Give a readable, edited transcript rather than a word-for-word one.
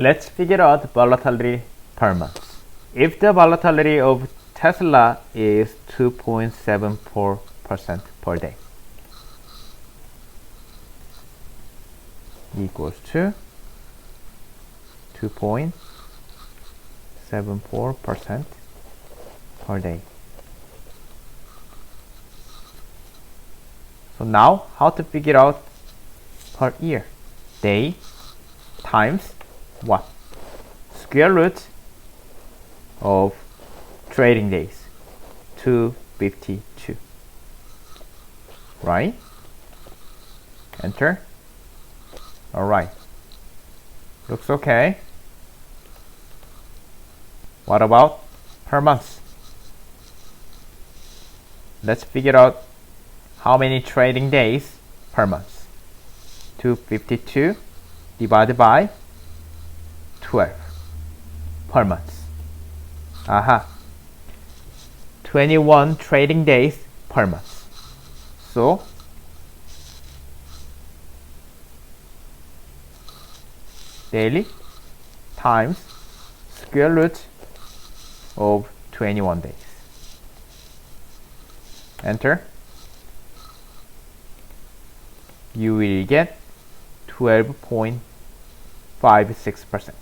Let's figure out volatility per month. If the volatility of Tesla is 2.74% per day equals to 2.74% per day. So now, how to figure out per year? Day times what? Square root of trading days, 252. Right? Enter. Alright. Looks okay. What about per month? Let's figure out how many trading days per month. 252 divided by 12 per month. Aha. 21 trading days per month. So daily times square root of 21 days. Enter. You will get 12.56%.